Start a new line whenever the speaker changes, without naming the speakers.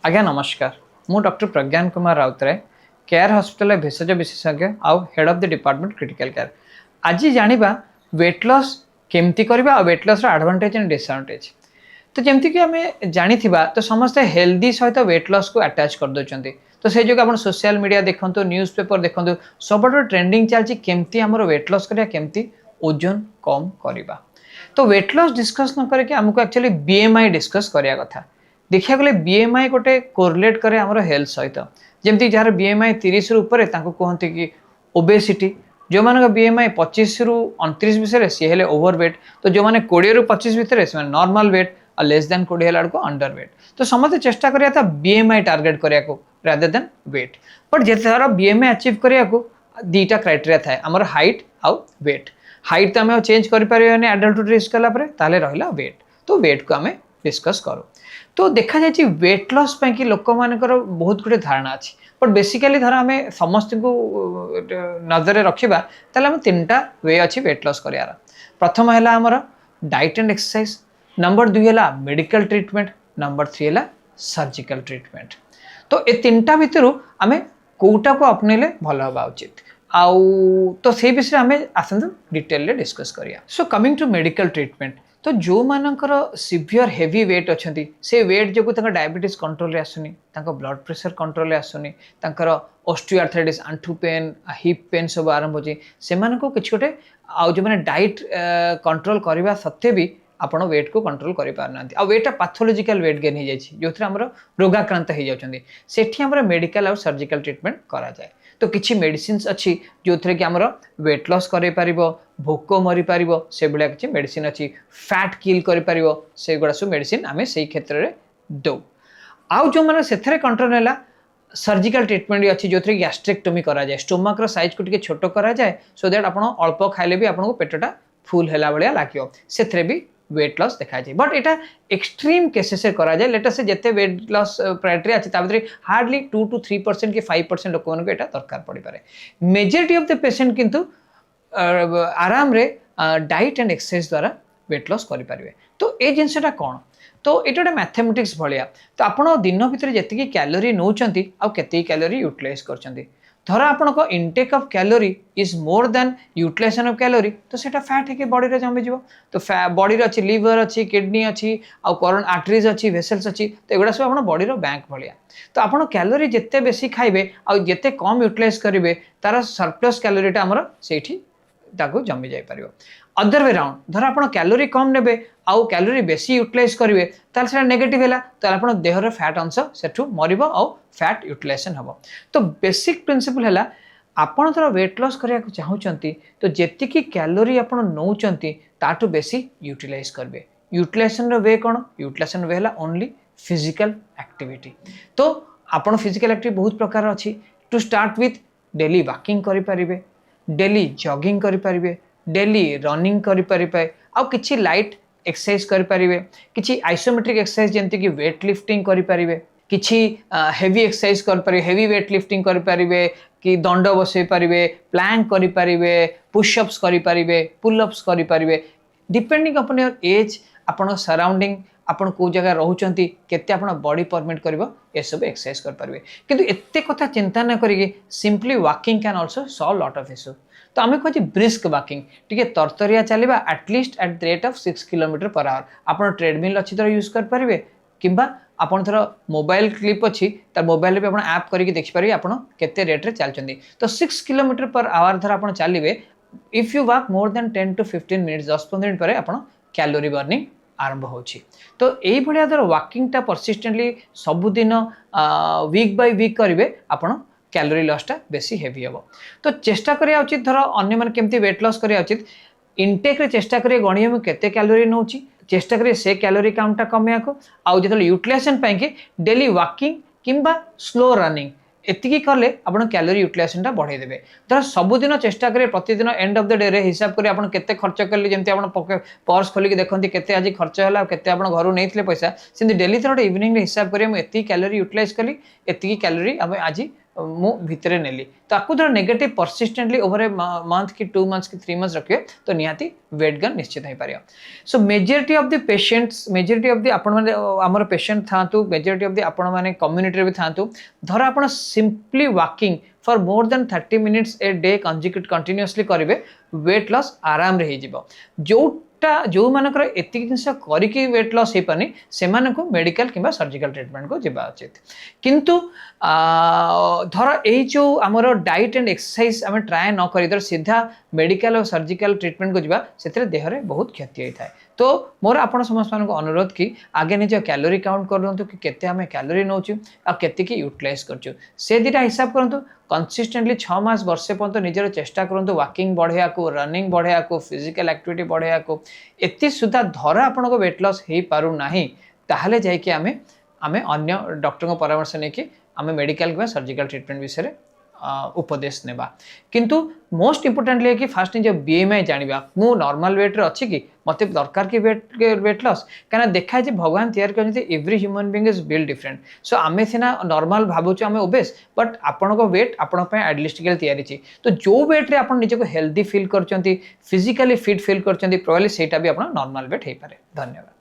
आज्ञा नमस्कार। मु डॉक्टर प्रज्ञान कुमार राउतराय, केयर हॉस्पिटल भेषज विशेषज्ञ आउ head of the department critical care. आज जानिबा वेट लॉस केमती करबा और वेट लॉस रा एडवांटेज एंड डिसएडवांटेज। तो जमती कि आम जानिथिबा तो समस्त हेल्दी सहित वेट लॉस को अटैच कर दउचंती। तो से जो आप सोशल मीडिया देखंतु, न्यूज़ पेपर देखंतु, सबटो ट्रेंडिंग चलची केमती हमर वेट लॉस करिया, केमती ओजन कम करबा। तो वेट लॉस डिस्कस न करके हमको एक्चुअली बीएमआई डिस्कस करिया कथा। देखिया गले बीएमआई गोटे कोरिलेट करे हमर हेल्थ सहित। जेमती जार बीएमआई 30 रु ऊपर ताको कहंती कि ओबेसिटी, जो मान बीएमआई 25 रु 29 विषय सी हेले ओवरवेट, तो जो माने 20 रु 25 भितर से नॉर्मल वेट और लेस देन 20 हेला को अंडर वेट। तो समस्त चेष्टा करिया था बीएमआई टारगेट करिया को रादर देन वेट। बट जेते सारा बीएमआई अचीव करिया को दीटा क्राइटेरिया थाए, हमर हाइट आउ वेट। हाइट तो आम चेंज कर पारे एडल्टहुड रिच कला परे, ताले रहिला वेट। तो वेट को आम डिस्कस करूँ। तो देखा जाए वेट लॉस कि लोक मानकर बहुत गुटे धारणा अच्छी, बट बेसिकली धर आम समस्त को नजर रखा ताले आम 3टा वे अच्छी वेट लॉस करार। प्रथम है आमर डाइट एंड एक्सरसाइज, नंबर 2 है मेडिकल ट्रीटमेंट, नंबर 3 है सर्जिकल ट्रीटमेंट। तो ये 3टा भितर आम कोटा को अपनेले भल हवा उचित आउ। तो से विषय आम आसतु डिटेल डिस्कस करिया। So coming to medical treatment, तो जो मानकर सिवियर हेवी वेट अच्छा से वेट जो डायबिटीज कंट्रोल आसुनी, ब्लड प्रेशर कंट्रोल आसुनी, ऑस्टियोआर्थराइटिस, आंठू पेन, हिप पेन सब आरंभ होची, से किसी गोटे आउ जो मैंने डाइट कंट्रोल करने सत्वे भी आपण वेट को कंट्रोल कर पारना। आ वेट पैथोलॉजिकल वेट गेन हो जाए जो रोगाक्रांत हो जाती, सेठी मेडिकल और सर्जिकल ट्रीटमेंट करा जाए। तो किछि मेडिसिन्स अच्छी जो थे कि आमर वेट लॉस कर भोक मरी पार, से भाया किसी मेडिसिन अच्छी, फैट किल कर से गुड़ा सब मेडिसिन आम से क्षेत्र में दौ। आउ जो मैंने से कंट्रोल है सर्जिकल ट्रीटमेंट अच्छी जो थे गैस्ट्रेक्टोमी करा जाए, स्टोमक रो साइज को छोट करा जाए, सो दैट आप अल्प खाइले भी आपको पेटटा फुल है भाया लगे, से भी वेट लॉस देखा जाए। बट एटा एक्सट्रीम केसेस करा जाए। लेट अस से जेते वेट लॉस क्राइटेरिया अच्छी ताभितर हार्डली 2 to 3% कि 5% लोक मानको एटा दरकार पड़ी पारे। मेजॉरिटी ऑफ द पेशेंट किंतु आराम रे डाइट एंड एक्सरसाइज द्वारा वेट लॉस करि पारिबे। तो ए जिनसटा कोन, तो ये गोटे मैथमेटिक्स भाया। तो आपण दिन भितर जेतिकी कैलोरी नौचंती आ केते कैलोरी यूटिलाइज करचंती, धर आपण intake of calorie is more than utilisation of calorie, तो सेटा फैट है कि बॉडी रे जमी जिवो। तो बॉडी रे अच्छी लिवर अच्छी, किडनी अच्छी, आ करोन आर्टरीज अच्छी, वेसल्स अच्छी, तो एगुड़ा सब आपण बॉडी रो बैंक भाया। तो आपण कैलोरी जिते बेसी खाइबे आ जिते कम यूटिलाइज करिवे, तार सरप्लस कैलोरीटा हमर सेठी ताको जमी जाई परिबो। अदर वे राउंड, धर आप कैलोरी कम नेबे आउ कैलोरी बेसी यूटिलाइज करेंगे, ताल से नेगेटिव है, तो आप देहर फैट अंश सेठू मरिब आउ फैट यूटिलाइजेशन हम। तो बेसिक प्रिंसिपल है आपन थोड़ा वेट लॉस करने को चाहूँगी तो जेतिकी कैलोरी आप नौचंती ताठू बेसी यूटिलाइज करेंगे। यूटिलाइजेशन वे कौन, यूटिलाइजेशन वे है ओनली फिजिकल एक्टिविटी। तो आपन फिजिकल एक्टिविटी बहुत प्रकार अच्छी। To start with daily walking करें, डेली जॉगिंग करें, डेली रनिंग करें, आउ किछि लाइट एक्सरसाइज करें, किछि आइसोमेट्रिक एक्सरसाइज जमती कि वेट लिफ्टिंग करें, किछि हेवी एक्सरसाइज करें, हेवी वेट लिफ्टिंग करें, कि दंड बसई पारे, प्लैंक करें, पुशअप्स करें, पुलअप्स करें, डिपेंडिंग अपन योर एज, आपण सराउंडिंग, आपण को जगह रोचंती, केते आपण बॉडी परमिट करिवो, ए सब एक्सरसाइज कर पारबे। किंतु एते कथा चिंता न करिके simply walking can also solve lot of issue. तो आम कहते ब्रिस्क वॉकिंग, टिके तरतरिया चलवा at least at the rate of 6 km/h। आप ट्रेडमिल अच्छी तरह यूज करेंगे, किंबा आपन थर मोबाइल क्लिप अच्छी तार मोबाइल भी आप ऐप करके देखिपारे आप केते रेट रे चलचंदी। तो 6 km/h धर आप चलिए, if you walk more than 10 to 15 minutes, 10-15 minute पर आप कैलोरी बर्निंग आरंभ होची। तो यही भाया धर वॉकिंगटा परसिस्टेंटली सबुदिन वीक बाय वीक करेंगे, आप कैलोरी लॉसटा बेसी हेवी हम। तो चेष्टा करिया उचित, धर अन्य माने केमती वेट लॉस करिया उचित, इनटेक रे चेष्टा करिए गणिया में केते कैलोरी नौची, चेष्टा करिए से कैलोरी काउंटटा कमिया को। आउ जेतल यूटिलाइजेशन पाई के डेली वॉकिंग किंबा स्लो रनिंग एतिकी कले आपण कैलोरी यूटिलाइजेशनटा बढ़ाई देबे। धर सबुदिन चेष्टा करिए प्रतिदिन एंड ऑफ द डे रे हिसाब करिए आपण केते खर्च करले, जेमती आपण पर्स खोलिक देखंती केते आज खर्च होला, केते आपण घरु नैथिले पैसा, सेमती डेली थोड़ा इवनिंग रे हिसाब करिए, मु एतिकी कैलोरी यूटिलाइज कली, एतिकी कैलोरी हम आज मु भितरे नेली ताकू धर negative persistently over a month की 2 मंथ्स की 3 मंथ्स रखिए तो निहाती वेट गेन निश्चित हो पारियो। So majority of the patients majority of the आपण माने हमर पेशेंट थांतु मेजॉरिटी ऑफ द आपण माने कम्युनिटी रे भी थांतु धर आपण simply walking for more than 30 minutes a day continuously करिवे वेट लॉस आराम रे ही जो जो मानकर एति जिनस करिकी वेट लॉस हे पानी से मानको मेडिकल किंबा सर्जिकल ट्रीटमेंट को जिबा उचित किंतु धर ए जो हमर डाइट एंड एक्सरसाइज हम ट्राए न करी धर सीधा मेडिकल और सर्जिकल ट्रीटमेंट को जिबा सेतरे देह रे बहुत क्षति होता है। तो मोर आपण समस्त मान को अनुरोध कि आगे निज कैलोरी काउंट करंतु कि केते हमें कैलोरी नौचु आ केते की यूटिलाइज करछु से दिटा हिसाब करंतु कंसिस्टेंटली 6 मास वर्षे पर्यंत निजर चेष्टा करंतु वॉकिंग बढ़िया को रनिंग बढ़िया को फिजिकल एक्टिविटी बढ़िया को एति सुधा धर आपण को वेट लॉस हे पारु नाही ताहले जाय कि आमे अन्य डॉक्टर को परामर्श ने कि आमे मेडिकल किंबा सर्जिकल ट्रीटमेंट विषय उपदेश नेबा किंतु मोस्ट इम्पोर्टेंटली है कि फास्ट निज बीएमआई जानिबा मु नॉर्मल वेट रे अछि कि मते दरकार की वेट लॉस कहना देखा जे भगवान तैयार करते every human being is build different. So आमे सिना नॉर्मल भाबुछु आमे ओबेस बट आपण को वेट आपण पे आइडियलिस्टिकल तैयारी छी तो जो वेट रे आपण निज को हेल्दी फील करचंती फिजिकली फिट फील करचंती प्रोबब्ली सेटा भी आपण नॉर्मल वेट हे पारे। धन्यवाद।